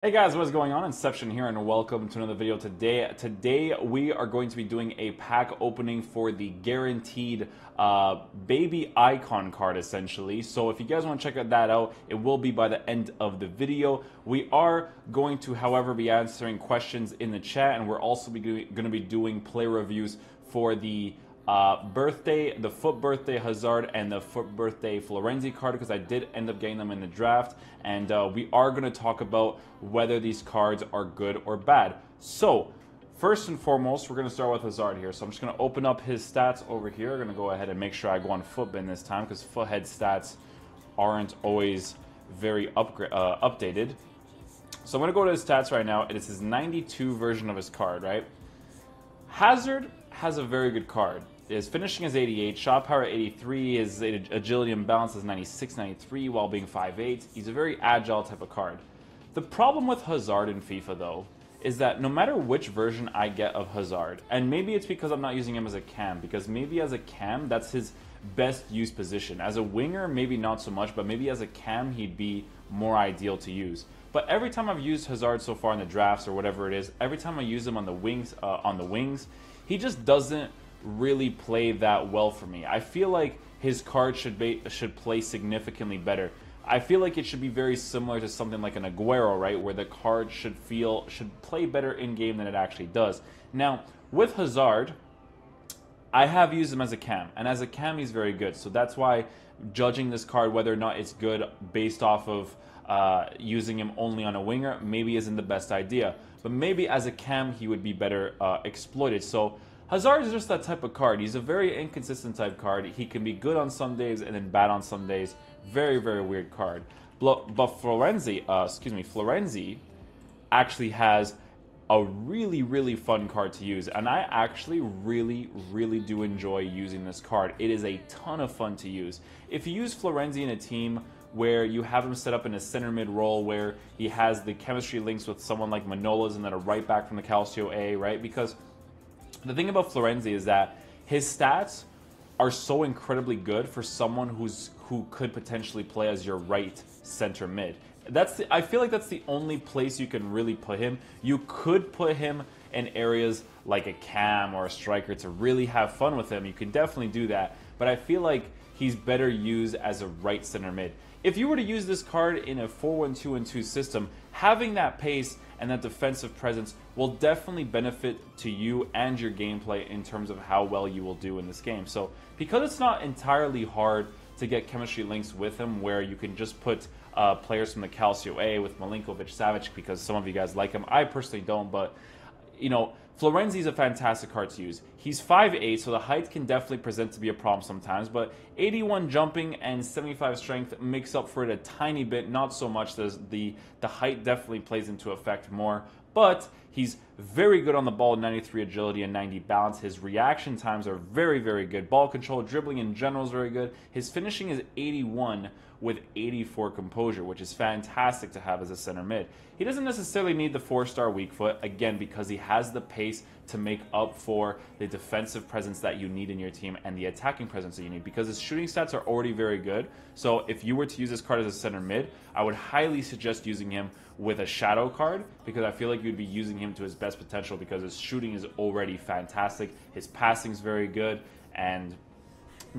Hey guys, what is going on? Inception here, and welcome to another video today. Today we are going to be doing a pack opening for the Guarenteed baby icon card, essentially. So if you guys want to check that out, it will be by the end of the video. We are going to, however, be answering questions in the chat, and we're also going to be doing play reviews for the the foot birthday Hazard and the foot birthday Florenzi card, because I did end up getting them in the draft, and we are going to talk about whether these cards are good or bad. So first and foremost, we're going to start with Hazard here. So I'm just going to open up his stats over here. I'm going to go ahead and make sure I go on footbin this time, because foothead stats aren't always very updated. So I'm going to go to his stats right now. It is his 92 version of his card, right? Hazard has a very good card. His finishing is 88, shot power 83, his agility and balance is 96, 93 while being 5'8". He's a very agile type of card. The problem with Hazard in FIFA, though, is that no matter which version I get of Hazard, and maybe it's because I'm not using him as a cam, because maybe as a cam, that's his best used position. As a winger, maybe not so much, but maybe as a cam, he'd be more ideal to use. But every time I've used Hazard so far in the drafts or whatever it is, every time I use him on the wings, he just doesn't really play that well for me. I feel like his card should play significantly better. I feel like it should be very similar to something like an Aguero, right, where the card should play better in game than it actually does. Now, with Hazard, I have used him as a cam, and as a cam he's very good. So that's why judging this card whether or not it's good based off of using him only on a winger maybe isn't the best idea. But maybe as a cam he would be better exploited. So Hazard is just that type of card. He's a very inconsistent type card. He can be good on some days and then bad on some days. Very, very weird card. But Florenzi actually has a really, really fun card to use. And I actually really, really do enjoy using this card. It is a ton of fun to use. If you use Florenzi in a team where you have him set up in a center mid role where he has the chemistry links with someone like Manolas and then a right back from the Calcio A, right? Because the thing about Florenzi is that his stats are so incredibly good for someone who could potentially play as your right center mid. I feel like that's the only place you can really put him. You could put him in areas like a cam or a striker to really have fun with him. You can definitely do that, but I feel like he's better used as a right center mid. If you were to use this card in a 4-1-2-2 system, having that pace and that defensive presence will definitely benefit to you and your gameplay in terms of how well you will do in this game. So because it's not entirely hard to get chemistry links with him where you can just put players from the Calcio A with Milinkovic, Savic, because some of you guys like him. I personally don't, but you know, Florenzi is a fantastic card to use. He's 5'8", so the height can definitely present to be a problem sometimes, but 81 jumping and 75 strength makes up for it a tiny bit, not so much. The height definitely plays into effect more, but he's very good on the ball, 93 agility and 90 balance. His reaction times are very, very good. Ball control, dribbling in general is very good. His finishing is 81 with 84 composure, which is fantastic to have as a center mid. He doesn't necessarily need the 4-star weak foot, again, because he has the pace to make up for the defensive presence that you need in your team and the attacking presence that you need, because his shooting stats are already very good. So if you were to use this card as a center mid, I would highly suggest using him with a shadow card, because I feel like you'd be using him to his best potential because his shooting is already fantastic, his passing is very good, and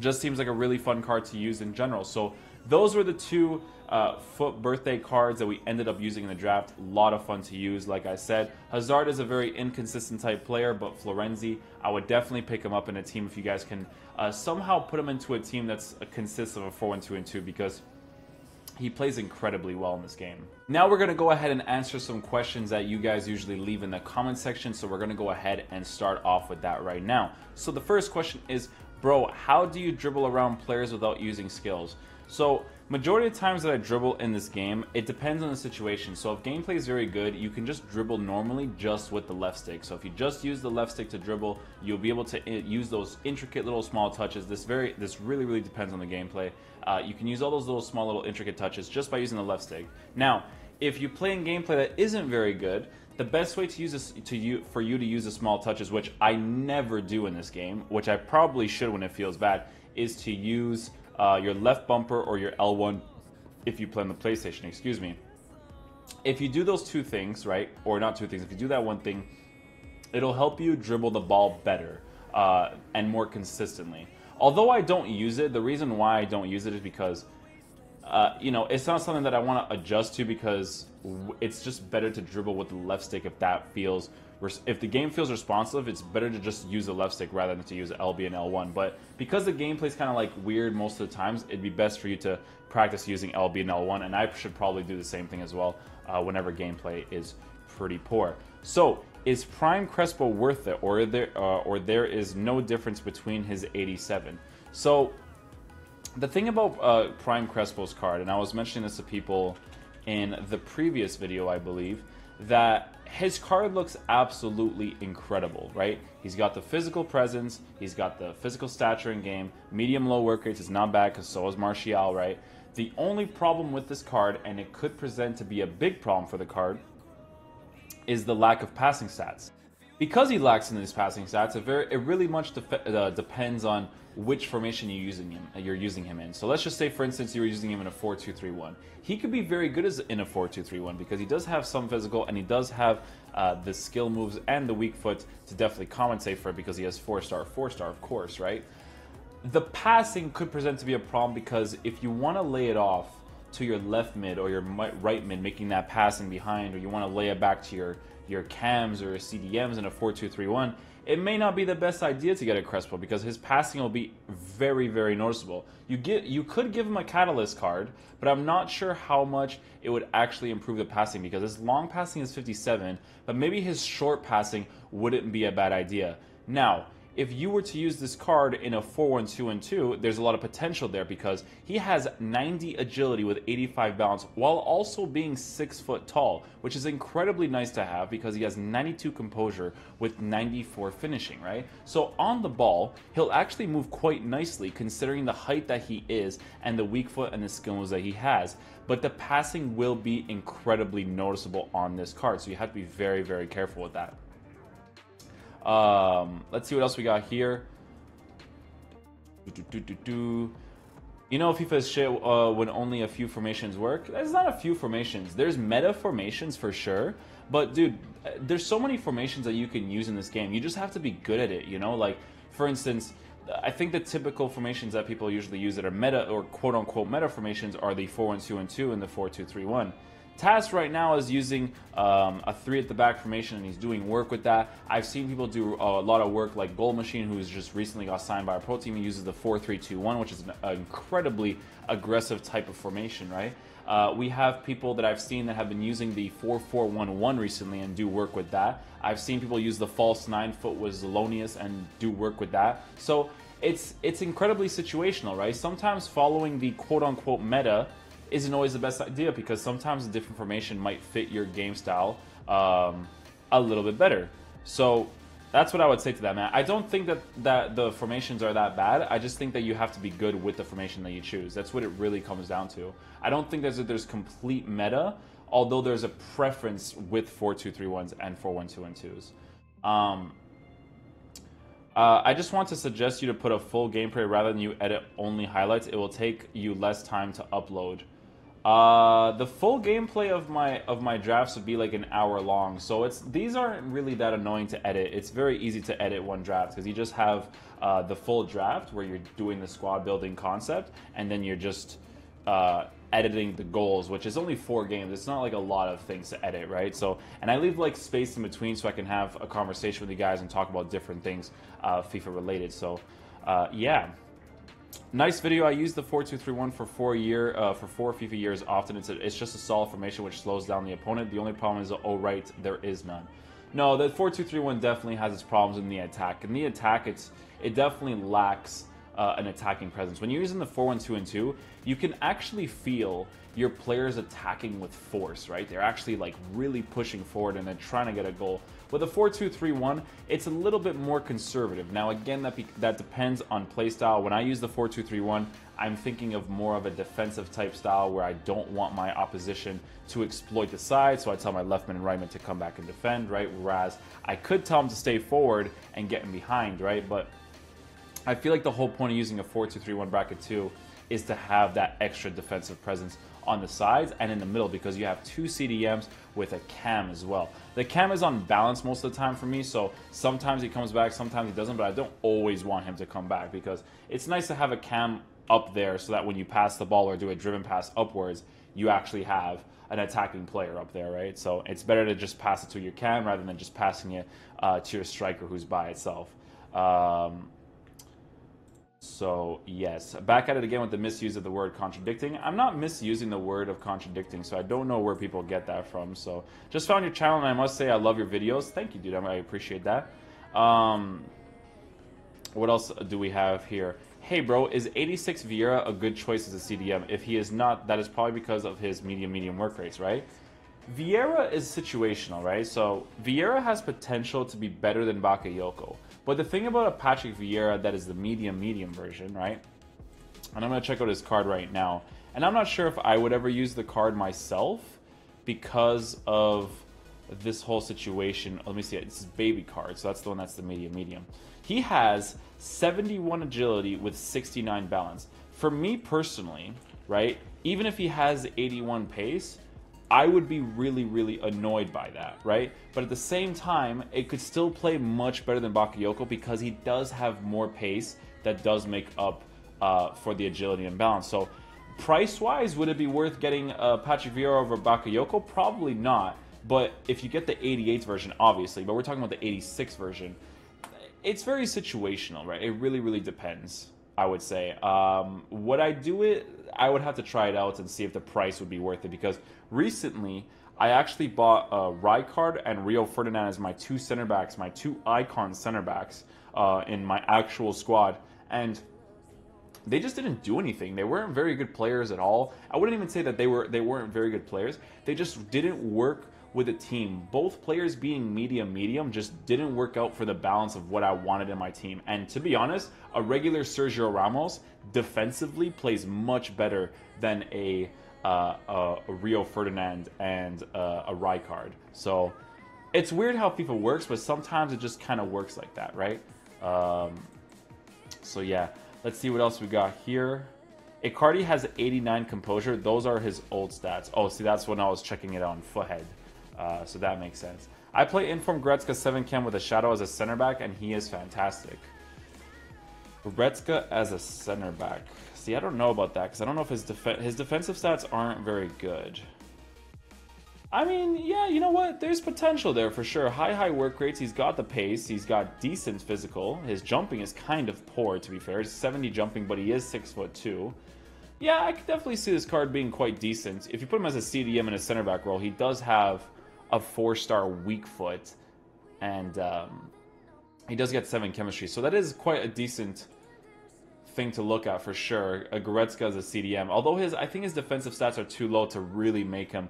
just seems like a really fun card to use in general. So those were the two foot birthday cards that we ended up using in the draft. A lot of fun to use, like I said. Hazard is a very inconsistent type player, but Florenzi, I would definitely pick him up in a team if you guys can somehow put him into a team that's consists of a 4-1-2-2, because he plays incredibly well in this game. Now we're going to go ahead and answer some questions that you guys usually leave in the comment section, so we're going to go ahead and start off with that right now. So the first question is, bro, how do you dribble around players without using skills? So majority of the times that I dribble in this game, it depends on the situation. So if gameplay is very good, you can just dribble normally just with the left stick. So if you just use the left stick to dribble, you'll be able to use those intricate little small touches. This really, really depends on the gameplay. You can use all those little intricate touches just by using the left stick. Now, if you play in gameplay that isn't very good, the best way to use this for you to use the small touches, which I never do in this game, which I probably should when it feels bad, is to use your left bumper or your L1 if you play on the PlayStation, excuse me. if you do those two things, right, or not two things, if you do that one thing, it'll help you dribble the ball better and more consistently. Although I don't use it, the reason why I don't use it is because, you know, it's not something that I want to adjust to, because it's just better to dribble with the left stick if that feels, if the game feels responsive, it's better to just use the left stick rather than to use LB and L1. But because the gameplay's kind of like weird most of the times, it'd be best for you to practice using LB and L1, and I should probably do the same thing as well whenever gameplay is pretty poor. So, is Prime Crespo worth it, or there is no difference between his 87? So, the thing about Prime Crespo's card, and I was mentioning this to people in the previous video, I believe, that his card looks absolutely incredible, right? He's got the physical presence, he's got the physical stature in game, medium-low work rates is not bad, because so is Martial, right? The only problem with this card, and it could present to be a big problem for the card, is the lack of passing stats. Because he lacks in these passing stats, it really much depends on which formation you're using him in. So let's just say, for instance, you're using him in a 4-2-3-1. He could be very good in a 4-2-3-1 because he does have some physical, and he does have the skill moves and the weak foot to definitely compensate for it, because he has 4-star, of course, right? The passing could present to be a problem, because if you want to lay it off to your left mid or your right mid, making that passing behind, or you want to lay it back to your cams or your CDMs in a 4-2-3-1, it may not be the best idea to get a Crespo, because his passing will be very, very noticeable. You could give him a Catalyst card, but I'm not sure how much it would actually improve the passing, because his long passing is 57, but maybe his short passing wouldn't be a bad idea. Now, if you were to use this card in a 4-1-2-2, there's a lot of potential there, because he has 90 agility with 85 balance while also being 6 foot tall, which is incredibly nice to have, because he has 92 composure with 94 finishing, right? So on the ball, he'll actually move quite nicely considering the height that he is and the weak foot and the skill moves that he has. But the passing will be incredibly noticeable on this card, so you have to be very, very careful with that. Let's see what else we got here. You know, FIFA is shit when only a few formations work. There's not a few formations. There's meta formations for sure. But, dude, there's so many formations that you can use in this game. You just have to be good at it, you know? Like, for instance, I think the typical formations that people usually use that are meta, or quote-unquote meta formations, are the 4-1-2-2 and the 4-2-3-1. Taz right now is using a 3 at the back formation, and he's doing work with that. I've seen people do a lot of work, like Gold Machine, who's just recently got signed by a pro team. He uses the 4-3-2-1, which is an incredibly aggressive type of formation, right? We have people that I've seen that have been using the 4-4-1-1 recently and do work with that. I've seen people use the false 9-foot with Zelonius and do work with that. So it's incredibly situational, right? Sometimes following the quote-unquote meta isn't always the best idea, because sometimes a different formation might fit your game style a little bit better. So that's what I would say to that, man. I don't think that the formations are that bad. I just think that you have to be good with the formation that you choose. That's what it really comes down to. I don't think there's complete meta, although there's a preference with 4-2-3-1s and 4-1-2-2s. I just want to suggest you to put a full gameplay rather than you edit only highlights. It will take you less time to upload. The full gameplay of my drafts would be like an hour long, so these aren't really that annoying to edit. It's very easy to edit one draft, because you just have the full draft where you're doing the squad building concept, and then you're just editing the goals, which is only 4 games. It's not like a lot of things to edit, right? So, and I leave like space in between so I can have a conversation with you guys and talk about different things FIFA related. So, yeah. Nice video. I use the 4-2-3-1 for 4 FIFA years often. It's just a solid formation which slows down the opponent. The only problem is, oh right, there is none. No, the 4-2-3-1 definitely has its problems in the attack. In the attack, it definitely lacks an attacking presence. When you're using the 4-1-2-2, you can actually feel your players attacking with force, right? They're actually like really pushing forward and they're trying to get a goal. With a 4-2-3-1, it's a little bit more conservative. Now again, that depends on playstyle. When I use the 4-2-3-1, I'm thinking of more of a defensive type style where I don't want my opposition to exploit the side, so I tell my left man and right man to come back and defend, right? Whereas I could tell them to stay forward and get in behind, right? But I feel like the whole point of using a 4-2-3-1 bracket too is to have that extra defensive presence on the sides and in the middle because you have 2 CDMs with a cam as well. The cam is on balance most of the time for me, so sometimes he comes back, sometimes he doesn't, but I don't always want him to come back because it's nice to have a cam up there so that when you pass the ball or do a driven pass upwards, you actually have an attacking player up there, right? So it's better to just pass it to your cam rather than just passing it to your striker who's by itself. So yes, back at it again with the misuse of the word contradicting. I'm not misusing the word of contradicting, so I don't know where people get that from. So just found your channel, and I must say I love your videos. Thank you, dude. I appreciate that. What else do we have here? Hey, bro, is 86 Vieira a good choice as a CDM? If he is not, that is probably because of his medium work rates, right? Vieira is situational, right? So Vieira has potential to be better than Bakayoko. But the thing about a Patrick Vieira that is the medium version, right? And I'm going to check out his card right now. And I'm not sure if I would ever use the card myself because of this whole situation. Let me see. It's his baby card. So that's the one that's the medium. He has 71 agility with 69 balance. For me personally, right? Even if he has 81 pace, I would be really annoyed by that, right? But at the same time, it could still play much better than Bakayoko because he does have more pace that does make up for the agility and balance. So price-wise, would it be worth getting Patrick Vieira over Bakayoko? Probably not. But if you get the 88 version, obviously, but we're talking about the 86 version, it's very situational, right? It really depends, I would say. Would I do it? I would have to try it out and see if the price would be worth it because recently I actually bought Rijkaard and Rio Ferdinand as my 2 center backs, my 2 icon center backs in my actual squad, and they just didn't do anything. They weren't very good players at all. I wouldn't even say that they weren't very good players. They just didn't work with a team. Both players being medium just didn't work out for the balance of what I wanted in my team. And to be honest, a regular Sergio Ramos defensively plays much better than a Rio Ferdinand and a Rijkaard. So it's weird how FIFA works, but sometimes it just kind of works like that, right? So yeah, let's see what else we got here. Icardi has 89 composure. Those are his old stats. Oh, see, that's when I was checking it on Foothead. So that makes sense. I play Inform Goretzka 7 chem with a shadow as a center back, and he is fantastic. Goretzka as a center back. See, I don't know about that because I don't know if his defensive stats aren't very good. I mean, yeah, you know what? There's potential there for sure. High work rates. He's got the pace. He's got decent physical. His jumping is kind of poor, to be fair. He's 70 jumping, but he is 6'2". Yeah, I could definitely see this card being quite decent. If you put him as a CDM in a center back role, he does have a 4-star weak foot, and he does get 7 chemistry. So that is quite a decent thing to look at for sure. Goretzka as a CDM, although I think his defensive stats are too low to really make him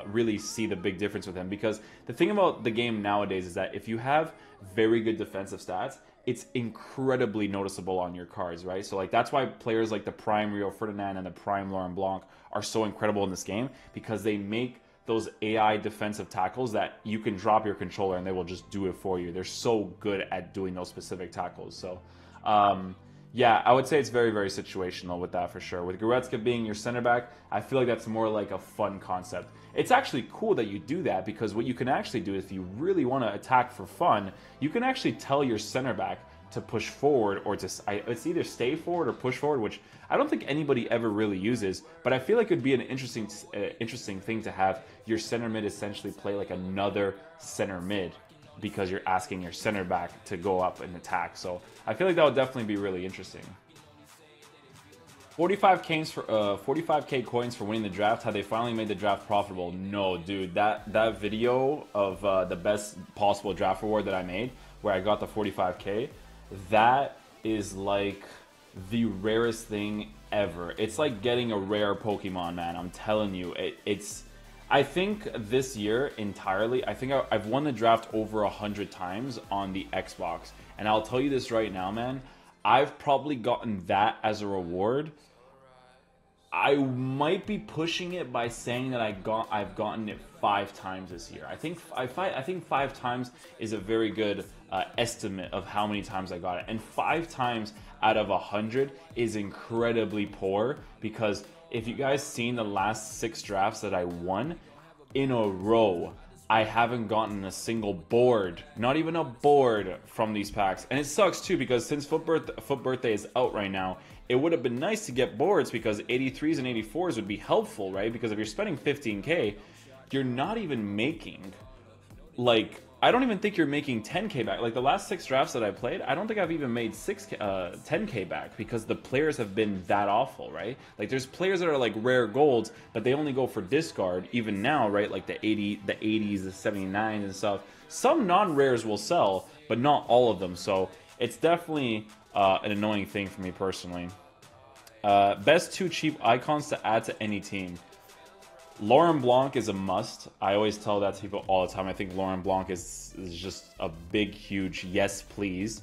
really see the big difference with him. Because the thing about the game nowadays is that if you have very good defensive stats, it's incredibly noticeable on your cards, right? So like that's why players like the Prime Rio Ferdinand and the Prime Laurent Blanc are so incredible in this game, because they make those AI defensive tackles that you can drop your controller and they will just do it for you. They're so good at doing those specific tackles. So yeah, I would say it's very situational with that for sure. With Goretzka being your center back, I feel like that's more like a fun concept. It's actually cool that you do that, because what you can actually do if you really want to attack for fun, you can actually tell your center back to push forward, or to it's either stay forward or push forward, which I don't think anybody ever really uses, but I feel like it would be an interesting thing to have your center mid essentially play like another center mid, because you're asking your center back to go up and attack. So I feel like that would definitely be really interesting. 45K coins for winning the draft. Have they finally made the draft profitable? No, dude. That video of the best possible draft reward that I made, where I got the 45K, that is like the rarest thing ever. It's like getting a rare Pokemon, man. I'm telling you, it's. I think this year entirely, I think I've won the draft over 100 times on the Xbox. And I'll tell you this right now, man. I've probably gotten that as a reward. I might be pushing it by saying that I've gotten it 5 times this year. I think 5 times is a very good estimate of how many times I got it. And 5 times out of 100 is incredibly poor, because If you guys seen the last 6 drafts that I won in a row, I haven't gotten a single board, not even a board from these packs. And it sucks too, because since Foot Birthday is out right now, it would have been nice to get boards, because 83s and 84s would be helpful, right? Because if you're spending 15K, you're not even making, like, I don't even think you're making 10K back. Like, the last 6 drafts that I played, I don't think I've even made 10K back, because the players have been that awful, right? Like, there's players that are like rare golds, but they only go for discard even now, right? Like the 80s, the 79s and stuff. Some non-rares will sell, but not all of them. So it's definitely an annoying thing for me personally. Best 2 cheap icons to add to any team. Laurent Blanc is a must. I always tell that to people all the time. I think Laurent Blanc is just a big, huge yes, please.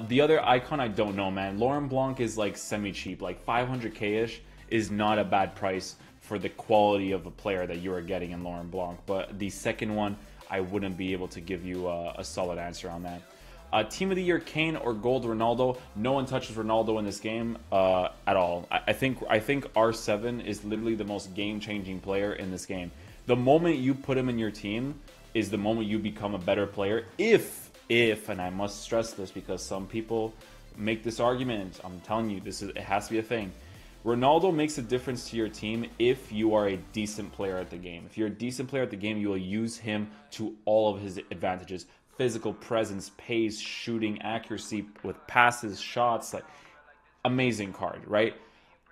The other icon, I don't know, man. Laurent Blanc is like semi-cheap. Like 500K-ish is not a bad price for the quality of a player that you are getting in Laurent Blanc. But the second one, I wouldn't be able to give you a solid answer on that. Team of the Year, Kane or Gold Ronaldo? No one touches Ronaldo in this game at all. I think R7 is literally the most game-changing player in this game. The moment you put him in your team is the moment you become a better player. If, and I must stress this because some people make this argument, I'm telling you, it has to be a thing. Ronaldo makes a difference to your team if you are a decent player at the game. If you're a decent player at the game, you will use him to all of his advantages. Physical presence, pace, shooting, accuracy with passes, shots, like amazing card, right?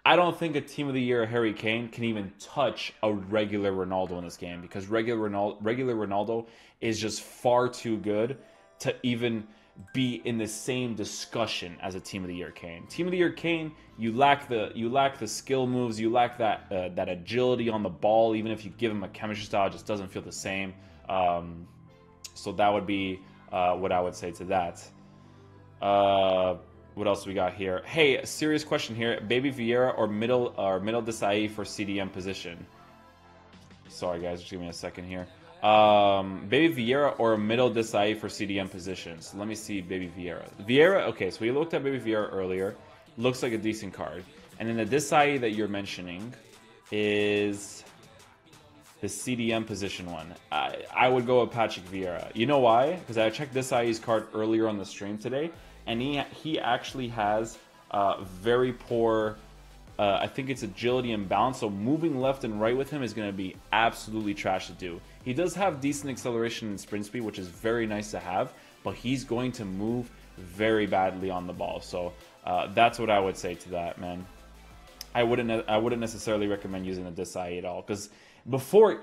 I don't think a Team of the Year Harry Kane can even touch a regular Ronaldo in this game, because regular Ronaldo is just far too good to even be in the same discussion as a Team of the Year Kane. Team of the Year Kane, you lack the skill moves, you lack that that agility on the ball. Even if you give him a chemistry style, it just doesn't feel the same. So that would be what I would say to that. What else we got here? Hey, a serious question here. Baby Vieira or middle Desai for CDM position? Sorry guys, just give me a second here. Baby Vieira or middle Desai for CDM positions? Let me see Baby Vieira. Vieira, okay, so we looked at Baby Vieira earlier. Looks like a decent card. And then the Desai that you're mentioning is the CDM position one. I would go with Patrick Vieira. You know why? Because I checked Desai's card earlier on the stream today, and he actually has very poor, I think it's agility and balance, so moving left and right with him is going to be absolutely trash to do. He does have decent acceleration and sprint speed, which is very nice to have, but he's going to move very badly on the ball. So that's what I would say to that, man. I wouldn't necessarily recommend using the Desai at all, because before,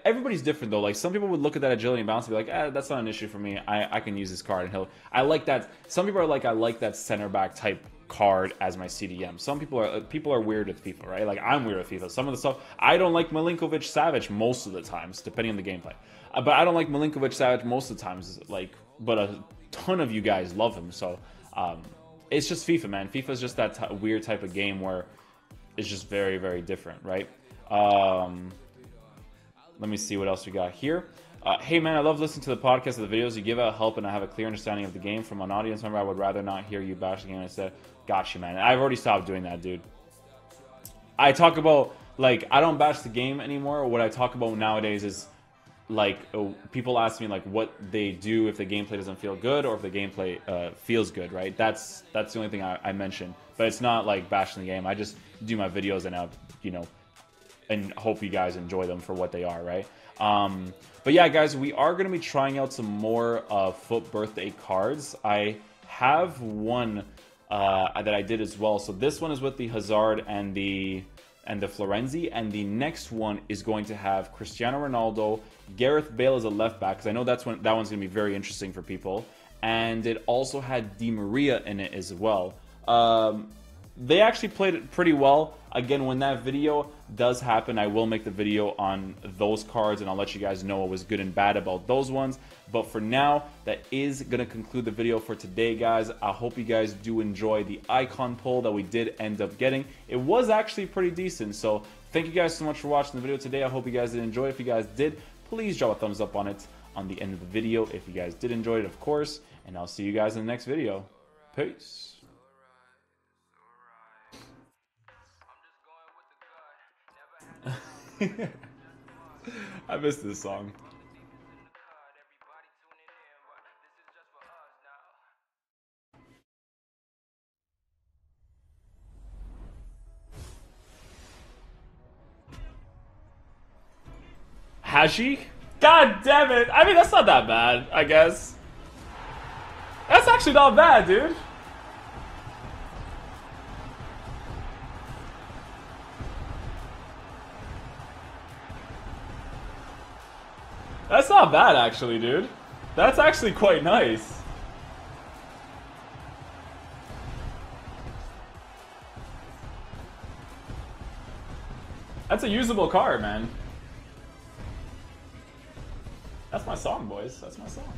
everybody's different though. Like, some people would look at that agility and balance and be like, that's not an issue for me. I can use this card, and I like that. Some people are like, I like that center back type card as my CDM. Some people are weird with FIFA, right? Like, I'm weird with FIFA. Some of the stuff, I don't like Milinkovic Savic most of the times, depending on the gameplay. But I don't like Milinkovic Savic most of the times. Like, but a ton of you guys love him. So it's just FIFA, man. FIFA is just that weird type of game where it's just very, very different, right? Let me see what else we got here. Hey man, I love listening to the podcast of the videos. You give out help and I have a clear understanding of the game. From an audience member, I would rather not hear you bash the game instead. Got you, man. I've already stopped doing that, dude. I talk about, like, I don't bash the game anymore. What I talk about nowadays is, like, people ask me, like, what they do if the gameplay doesn't feel good or if the gameplay feels good, right? That's the only thing I mention. But it's not, like, bashing the game. I just do my videos and, you know, and hope you guys enjoy them for what they are, right? But yeah, guys, we are going to be trying out some more Foot Birthday cards. I have one that I did as well. So this one is with the Hazard and the Florenzi, and the next one is going to have Cristiano Ronaldo, Gareth Bale as a left back, because I know that one's going to be very interesting for people. And it also had Di Maria in it as well. They actually played it pretty well. Again, when that video does happen, I will make the video on those cards, and I'll let you guys know what was good and bad about those ones. But for now, that is going to conclude the video for today, guys. I hope you guys do enjoy the icon poll that we did end up getting. It was actually pretty decent, so thank you guys so much for watching the video today. I hope you guys did enjoy. If you guys did, please drop a thumbs up on it on the end of the video if you guys did enjoy it, of course. And I'll see you guys in the next video. Peace. I miss this song. Hashi? God damn it! I mean, that's not that bad, I guess. That's actually not bad, dude. That's not bad, actually, dude. That's actually quite nice. That's a usable card, man. That's my song, boys. That's my song.